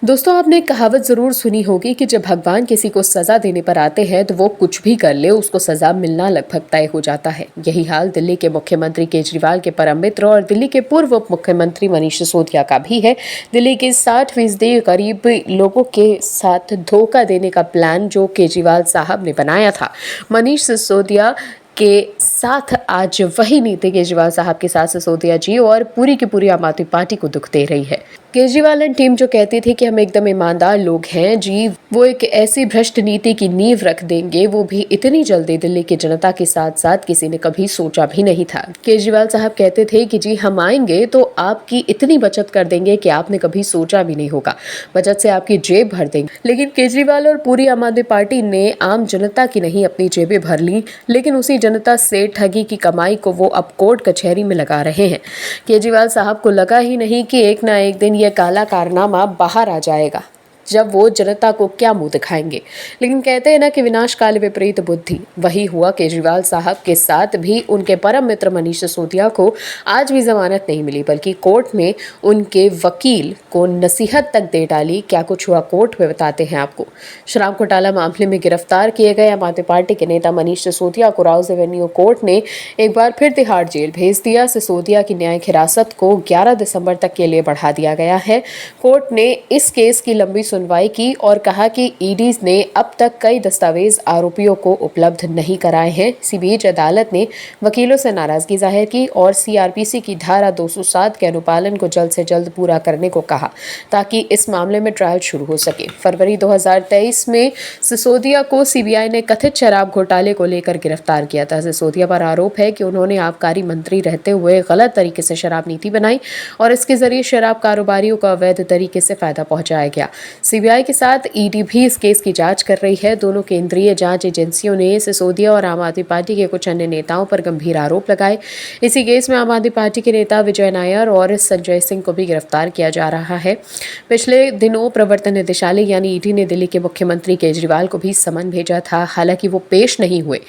दोस्तों, आपने एक कहावत जरूर सुनी होगी कि जब भगवान किसी को सजा देने पर आते हैं तो वो कुछ भी कर ले, उसको सजा मिलना लगभग तय हो जाता है। यही हाल दिल्ली के मुख्यमंत्री केजरीवाल के परम मित्र और दिल्ली के पूर्व उप मुख्यमंत्री मनीष सिसोदिया का भी है। दिल्ली के 60% करीब लोगों के साथ धोखा देने का प्लान जो केजरीवाल साहब ने बनाया था, मनीष सिसोदिया के साथ आज वही नीति केजरीवाल साहब के साथ सिसोदिया जी और पूरी की पूरी आम आदमी पार्टी को दुख दे रही है। केजरीवाल एंड टीम जो कहती थी कि हम एकदम ईमानदार लोग हैं जी, वो एक ऐसी भ्रष्ट नीति की नींव रख देंगे, वो भी इतनी जल्दी दिल्ली की जनता के साथ साथ किसी ने कभी सोचा भी नहीं था। केजरीवाल साहब कहते थे कि जी हम आएंगे तो आपकी इतनी बचत कर देंगे कि आपने कभी सोचा भी नहीं होगा, बचत से आपकी जेब भर देंगे। लेकिन केजरीवाल और पूरी आम आदमी पार्टी ने आम जनता की नहीं अपनी जेबें भर ली, लेकिन उसी जनता से ठगी की कमाई को वो अब कोर्ट कचहरी में लगा रहे हैं। केजरीवाल साहब को लगा ही नहीं कि एक ना एक दिन ये काला कारनामा बाहर आ जाएगा, जब वो जनता को क्या मुंह दिखाएंगे। लेकिन कहते हैं ना कि विनाश काल विपरीत बुद्धि, वही हुआ केजरीवाल साहब के साथ भी। उनके परम मित्र मनीष सिसोदिया को आज भी जमानत नहीं मिली, बल्कि कोर्ट में उनके वकील को नसीहत तक दे डाली। क्या कुछ हुआ कोर्ट में बताते हैं आपको। शराब घोटाला मामले में गिरफ्तार किए गए आम आदमी पार्टी के नेता मनीष सिसोदिया को राउज एवेन्यू कोर्ट ने एक बार फिर तिहाड़ जेल भेज दिया। सिसोदिया की न्यायिक हिरासत को 11 दिसंबर तक के लिए बढ़ा दिया गया है। कोर्ट ने इस केस की लंबी सुनवाई की और कहा कि ईडी ने अब तक कई दस्तावेज आरोपियों को उपलब्ध नहीं कराए हैं। इसी बीच अदालत ने वकीलों से नाराजगी जाहिर की और सीआरपीसी की धारा 207 के अनुपालन को जल्द से जल्द पूरा करने को कहा, ताकि इस मामले में ट्रायल शुरू हो सके। फरवरी 2023 में सिसोदिया को सीबीआई ने कथित शराब घोटाले को लेकर गिरफ्तार किया था। सिसोदिया पर आरोप है कि उन्होंने आबकारी मंत्री रहते हुए गलत तरीके से शराब नीति बनाई और इसके जरिए शराब कारोबारियों को अवैध तरीके से फायदा पहुंचाया गया। सीबीआई के साथ ईडी भी इस केस की जांच कर रही है। दोनों केंद्रीय जांच एजेंसियों ने सिसोदिया और आम आदमी पार्टी के कुछ अन्य नेताओं पर गंभीर आरोप लगाए। इसी केस में आम आदमी पार्टी के नेता विजय नायर और संजय सिंह को भी गिरफ्तार किया जा रहा है। पिछले दिनों प्रवर्तन निदेशालय यानी ईडी ने दिल्ली के मुख्यमंत्री केजरीवाल को भी समन भेजा था, हालांकि वो पेश नहीं हुए।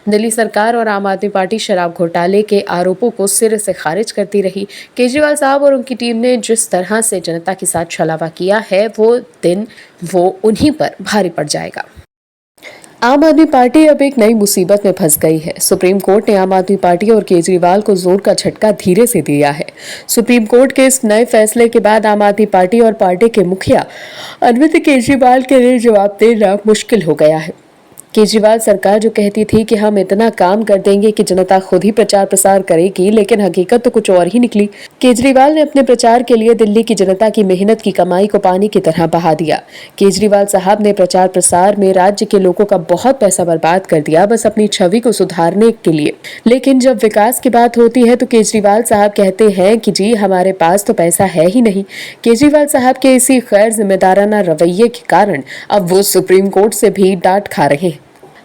दिल्ली सरकार और आम आदमी पार्टी शराब घोटाले के आरोपों को सिरे से खारिज करती रही। केजरीवाल साहब और उनकी टीम ने जिस तरह से जनता के साथ छलावा किया है, वो उन्हीं पर भारी पड़ जाएगा। आम आदमी पार्टी अब एक नई मुसीबत में फंस गई है। सुप्रीम कोर्ट ने आम आदमी पार्टी और केजरीवाल को जोर का झटका धीरे से दिया है। सुप्रीम कोर्ट के इस नए फैसले के बाद आम आदमी पार्टी और पार्टी के मुखिया अरविंद केजरीवाल के लिए जवाब देना मुश्किल हो गया है। केजरीवाल सरकार जो कहती थी कि हम इतना काम कर देंगे कि जनता खुद ही प्रचार प्रसार करेगी, लेकिन हकीकत तो कुछ और ही निकली। केजरीवाल ने अपने प्रचार के लिए दिल्ली की जनता की मेहनत की कमाई को पानी की तरह बहा दिया। केजरीवाल साहब ने प्रचार प्रसार में राज्य के लोगों का बहुत पैसा बर्बाद कर दिया, बस अपनी छवि को सुधारने के लिए। लेकिन जब विकास की बात होती है तो केजरीवाल साहब कहते हैं कि जी हमारे पास तो पैसा है ही नहीं। केजरीवाल साहब के इसी गैर जिम्मेदाराना रवैये के कारण अब वो सुप्रीम कोर्ट से भी डांट खा रहे हैं।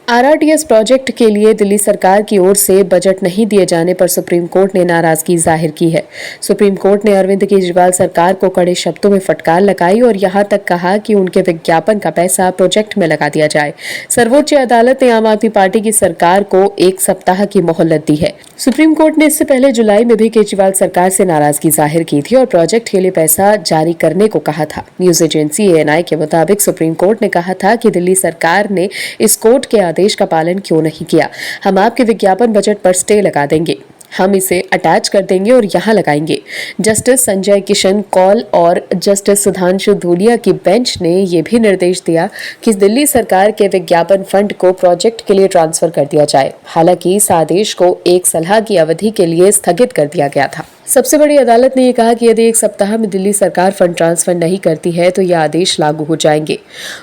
आरआरटीएस प्रोजेक्ट के लिए दिल्ली सरकार की ओर से बजट नहीं दिए जाने पर सुप्रीम कोर्ट ने नाराजगी जाहिर की है। सुप्रीम कोर्ट ने अरविंद केजरीवाल सरकार को कड़े शब्दों में फटकार लगाई और यहां तक कहा कि उनके विज्ञापन का पैसा प्रोजेक्ट में लगा दिया जाए। सर्वोच्च अदालत ने आम आदमी पार्टी की सरकार को 1 सप्ताह की मोहलत दी है। सुप्रीम कोर्ट ने इससे पहले जुलाई में भी केजरीवाल सरकार से नाराजगी जाहिर की थी और प्रोजेक्ट के लिए पैसा जारी करने को कहा था। न्यूज एजेंसी एएनआई के मुताबिक सुप्रीम कोर्ट ने कहा था कि दिल्ली सरकार ने इस कोर्ट के आदेश का पालन क्यों नहीं किया। हम आपके विज्ञापन बजट पर स्टे लगा देंगे, हम इसे अटैच कर देंगे और यहाँ लगाएंगे। जस्टिस संजय किशन कौल और जस्टिस सुधांशु धूलिया की बेंच ने यह भी निर्देश दिया कि दिल्ली सरकार के विज्ञापन फंड को प्रोजेक्ट के लिए ट्रांसफर कर दिया जाए। हालांकि इस आदेश को एक सलाह की अवधि के लिए स्थगित कर दिया गया था। सबसे बड़ी अदालत ने यह कहा कि यदि 1 सप्ताह में दिल्ली सरकार फंड ट्रांसफर नहीं करती है तो यह आदेश लागू हो जाएंगे।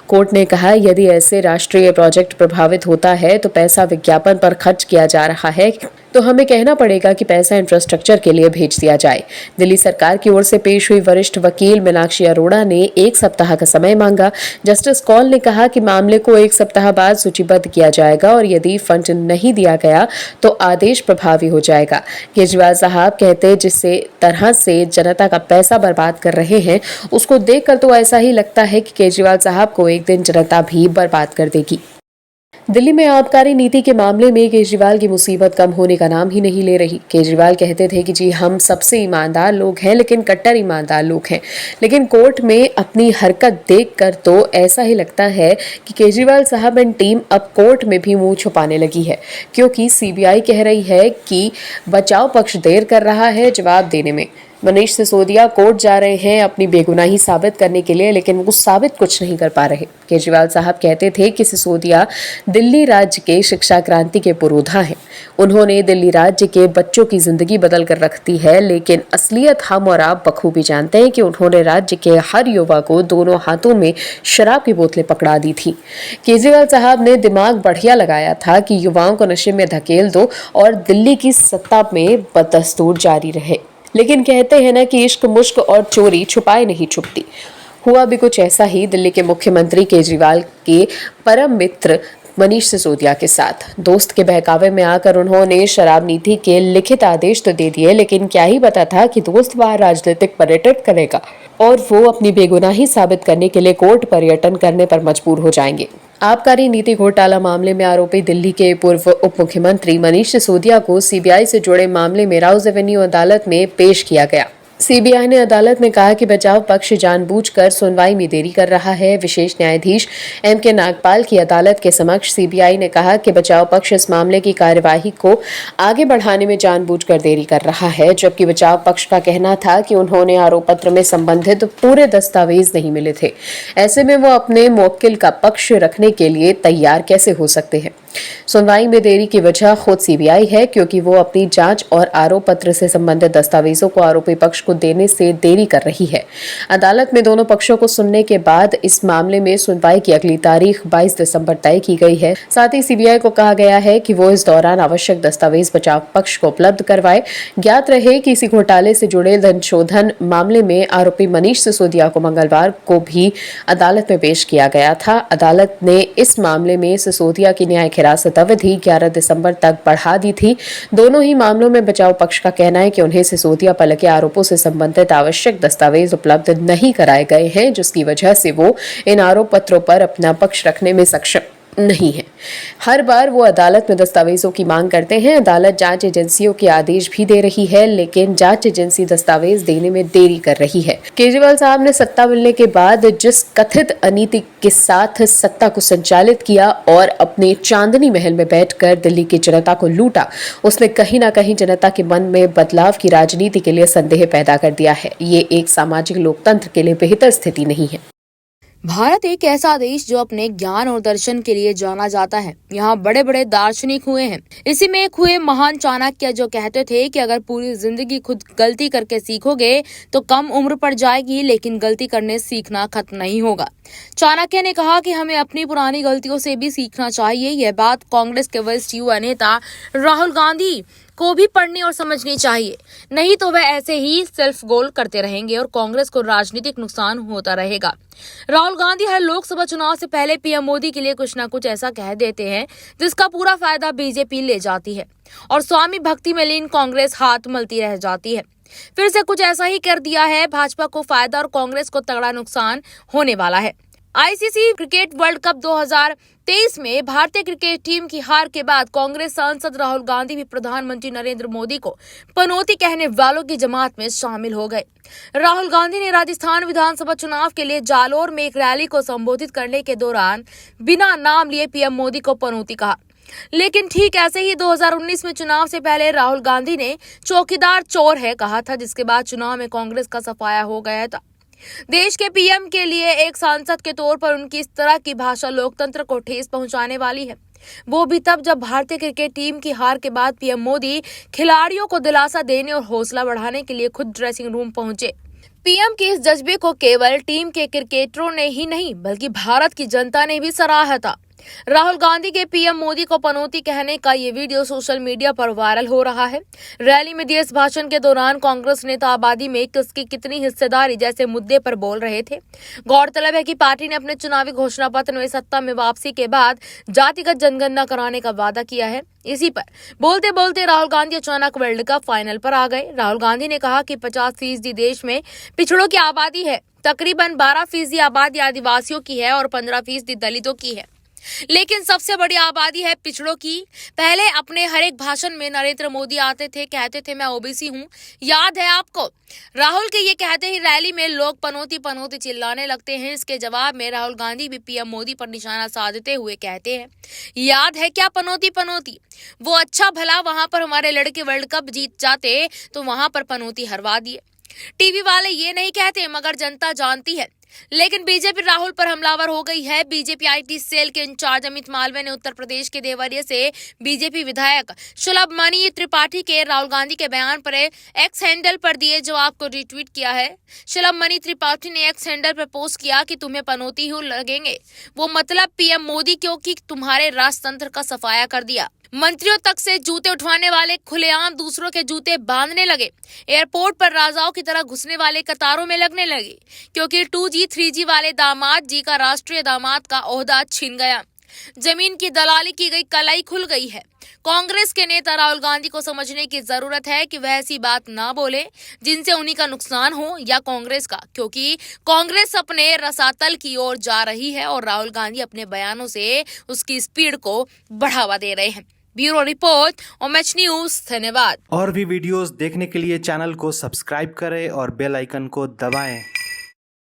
कोर्ट ने कहा यदि ऐसे राष्ट्रीय प्रोजेक्ट प्रभावित होता है तो पैसा विज्ञापन पर खर्च किया जा रहा है तो हमें कहना पड़ेगा कि पैसा इंफ्रास्ट्रक्चर के लिए भेज दिया जाए। दिल्ली सरकार की ओर से पेश हुई वरिष्ठ वकील मीनाक्षी अरोड़ा ने 1 सप्ताह का समय मांगा। जस्टिस कौल ने कहा कि मामले को 1 सप्ताह बाद सूचीबद्ध किया जाएगा और यदि फंड नहीं दिया गया तो आदेश प्रभावी हो जाएगा। केजरीवाल साहब कहते जिससे तरह से जनता का पैसा बर्बाद कर रहे हैं उसको देखकर तो ऐसा ही लगता है कि केजरीवाल साहब को एक दिन जनता भी बर्बाद कर देगी। दिल्ली में आबकारी नीति के मामले में केजरीवाल की मुसीबत कम होने का नाम ही नहीं ले रही। केजरीवाल कहते थे कि जी हम सबसे ईमानदार लोग हैं, लेकिन कट्टर ईमानदार लोग हैं। लेकिन कोर्ट में अपनी हरकत देखकर तो ऐसा ही लगता है कि केजरीवाल साहब एंड टीम अब कोर्ट में भी मुंह छुपाने लगी है, क्योंकि सीबीआई कह रही है कि बचाव पक्ष देर कर रहा है जवाब देने में। मनीष सिसोदिया कोर्ट जा रहे हैं अपनी बेगुनाही साबित करने के लिए, लेकिन वो साबित कुछ नहीं कर पा रहे। केजरीवाल साहब कहते थे कि सिसोदिया दिल्ली राज्य के शिक्षा क्रांति के पुरोधा हैं। उन्होंने दिल्ली राज्य के बच्चों की जिंदगी बदल कर रख दी है, लेकिन असलियत हम और आप बखूबी जानते हैं कि उन्होंने राज्य के हर युवा को दोनों हाथों में शराब की बोतलें पकड़ा दी थी। केजरीवाल साहब ने दिमाग बढ़िया लगाया था कि युवाओं को नशे में धकेल दो और दिल्ली की सत्ता में बदस्तूर जारी रहे। लेकिन कहते हैं ना कि इश्क मुश्क और चोरी छुपाए नहीं छुपती। हुआ भी कुछ ऐसा ही दिल्ली के मुख्यमंत्री केजरीवाल के परम मित्र मनीष सिसोदिया के साथ। दोस्त के बहकावे में आकर उन्होंने शराब नीति के लिखित आदेश तो दे दिए, लेकिन क्या ही पता था कि दोस्त बाहर राजनीतिक पर्यटन करेगा और वो अपनी बेगुनाही साबित करने के लिए कोर्ट पर्यटन करने पर मजबूर हो जाएंगे। आबकारी नीति घोटाला मामले में आरोपी दिल्ली के पूर्व उप मुख्यमंत्री मनीष सिसोदिया को सीबीआई से जुड़े मामले में राउज एवेन्यू अदालत में पेश किया गया। सीबीआई ने अदालत में कहा कि बचाव पक्ष जानबूझकर सुनवाई में देरी कर रहा है। विशेष न्यायाधीश एम.के. नागपाल की अदालत के समक्ष सीबीआई ने कहा कि बचाव पक्ष इस मामले की कार्यवाही को आगे बढ़ाने में जानबूझकर देरी कर रहा है, जबकि बचाव पक्ष का कहना था कि उन्होंने आरोप पत्र में संबंधित पूरे दस्तावेज नहीं मिले थे। ऐसे में वो अपने मुवक्किल का पक्ष रखने के लिए तैयार कैसे हो सकते हैं। सुनवाई में देरी की वजह खुद सीबीआई है, क्योंकि वो अपनी जांच और आरोप पत्र से संबंधित दस्तावेजों को आरोपी पक्ष को देने से देरी कर रही है। अदालत में दोनों पक्षों को सुनने के बाद इस मामले में सुनवाई की अगली तारीख 22 दिसंबर तय की गई है। साथ ही सीबीआई को कहा गया है कि वो इस दौरान आवश्यक दस्तावेज बचाव पक्ष को उपलब्ध करवाए। ज्ञात रहे कि इसी घोटाले से जुड़े धन शोधन मामले में आरोपी मनीष सिसोदिया को मंगलवार को भी अदालत में पेश किया गया था। अदालत ने इस मामले में सिसोदिया की न्यायिक हिरासत अवधि 11 दिसंबर तक बढ़ा दी थी। दोनों ही मामलों में बचाव पक्ष का कहना है कि उन्हें सिसोदिया पर लगे आरोपों से संबंधित आवश्यक दस्तावेज उपलब्ध नहीं कराए गए हैं, जिसकी वजह से वो इन आरोप पत्रों पर अपना पक्ष रखने में सक्षम नहीं है। हर बार वो अदालत में दस्तावेजों की मांग करते हैं। अदालत जांच एजेंसियों के आदेश भी दे रही है, लेकिन जांच एजेंसी दस्तावेज देने में देरी कर रही है। केजरीवाल साहब ने सत्ता मिलने के बाद जिस कथित अनीति के साथ सत्ता को संचालित किया और अपने चांदनी महल में बैठकर दिल्ली की जनता को लूटा, उसने कहीं ना कहीं जनता के मन में बदलाव की राजनीति के लिए संदेह पैदा कर दिया है। ये एक सामाजिक लोकतंत्र के लिए बेहतर स्थिति नहीं है। भारत एक ऐसा देश जो अपने ज्ञान और दर्शन के लिए जाना जाता है। यहाँ बड़े बड़े दार्शनिक हुए हैं। इसी में एक हुए महान चाणक्य, जो कहते थे कि अगर पूरी जिंदगी खुद गलती करके सीखोगे तो कम उम्र पड़ जाएगी, लेकिन गलती करने सीखना खत्म नहीं होगा। चाणक्य ने कहा कि हमें अपनी पुरानी गलतियों से भी सीखना चाहिए। यह बात कांग्रेस के वरिष्ठ युवा नेता राहुल गांधी को भी पढ़नी और समझनी चाहिए, नहीं तो वह ऐसे ही सेल्फ गोल करते रहेंगे और कांग्रेस को राजनीतिक नुकसान होता रहेगा। राहुल गांधी हर लोकसभा चुनाव से पहले पीएम मोदी के लिए कुछ न कुछ ऐसा कह देते हैं जिसका पूरा फायदा बीजेपी ले जाती है और स्वामी भक्ति में लीन कांग्रेस हाथ मलती रह जाती है। फिर से कुछ ऐसा ही कर दिया है। भाजपा को फायदा और कांग्रेस को तगड़ा नुकसान होने वाला है। आईसीसी क्रिकेट वर्ल्ड कप 2023 में भारतीय क्रिकेट टीम की हार के बाद कांग्रेस सांसद राहुल गांधी भी प्रधानमंत्री नरेंद्र मोदी को पनौती कहने वालों की जमात में शामिल हो गए। राहुल गांधी ने राजस्थान विधानसभा चुनाव के लिए जालोर में एक रैली को संबोधित करने के दौरान बिना नाम लिए पीएम मोदी को पनौती कहा। लेकिन ठीक ऐसे ही 2019 में चुनाव से पहले राहुल गांधी ने चौकीदार चोर है कहा था, जिसके बाद चुनाव में कांग्रेस का सफाया हो गया था। देश के पीएम के लिए एक सांसद के तौर पर उनकी इस तरह की भाषा लोकतंत्र को ठेस पहुंचाने वाली है, वो भी तब जब भारतीय क्रिकेट टीम की हार के बाद पीएम मोदी खिलाड़ियों को दिलासा देने और हौसला बढ़ाने के लिए खुद ड्रेसिंग रूम पहुंचे। पीएम के इस जज्बे को केवल टीम के क्रिकेटरों ने ही नहीं बल्कि भारत की जनता ने भी सराहा था। राहुल गांधी के पीएम मोदी को पनौती कहने का ये वीडियो सोशल मीडिया पर वायरल हो रहा है। रैली में दिए इस भाषण के दौरान कांग्रेस नेता आबादी में किसकी कितनी हिस्सेदारी जैसे मुद्दे पर बोल रहे थे। गौरतलब है कि पार्टी ने अपने चुनावी घोषणा पत्र में सत्ता में वापसी के बाद जातिगत जनगणना कराने का वादा किया है। इसी पर बोलते बोलते राहुल गांधी अचानक वर्ल्ड कप फाइनल पर आ गए। राहुल गांधी ने कहा कि 50% देश में पिछड़ों की आबादी है, तकरीबन 12% आबादी आदिवासियों की है और 15% दलितों की है। लेकिन सबसे बड़ी आबादी है पिछड़ों की। पहले अपने हर एक भाषण में नरेंद्र मोदी आते थे, कहते थे मैं ओबीसी हूँ, याद है आपको? राहुल के ये कहते ही रैली में लोग पनौती पनौती चिल्लाने लगते हैं। इसके जवाब में राहुल गांधी भी पीएम मोदी पर निशाना साधते हुए कहते हैं, याद है क्या पनौती पनौती? वो अच्छा भला वहां पर हमारे लड़के वर्ल्ड कप जीत जाते तो वहां पर पनौती हरवा दिए। टीवी वाले ये नहीं कहते मगर जनता जानती है। लेकिन बीजेपी राहुल पर हमलावर हो गई है। बीजेपी आईटी सेल के इंचार्ज अमित मालवीय ने उत्तर प्रदेश के देवरिया से बीजेपी विधायक सुलभ मणि त्रिपाठी के राहुल गांधी के बयान पर एक्स हैंडल पर दिए जवाब को रिट्वीट किया है। सुलभ मणि त्रिपाठी ने एक्स हैंडल पर पोस्ट किया कि तुम्हें पनौती ही लगेंगे, वो मतलब पीएम मोदी, क्योंकि तुम्हारे राजतंत्र का सफाया कर दिया। मंत्रियों तक से जूते उठवाने वाले खुलेआम दूसरों के जूते बांधने लगे। एयरपोर्ट पर राजाओं की तरह घुसने वाले कतारों में लगने लगे, क्योंकि 2G 3G वाले दामाद जी का राष्ट्रीय दामाद का ओहदा छिन गया। जमीन की दलाली की गई, कलाई खुल गई है। कांग्रेस के नेता राहुल गांधी को समझने की जरूरत है कि वह ऐसी बात ना बोले जिनसे उन्हीं का नुकसान हो या कांग्रेस का, क्योंकि कांग्रेस अपने रसातल की ओर जा रही है और राहुल गांधी अपने बयानों से उसकी स्पीड को बढ़ावा दे रहे हैं। ब्यूरो रिपोर्ट OMH न्यूज, धन्यवाद। और भी वीडियोस देखने के लिए चैनल को सब्सक्राइब करें और बेल आइकन को दबाएं।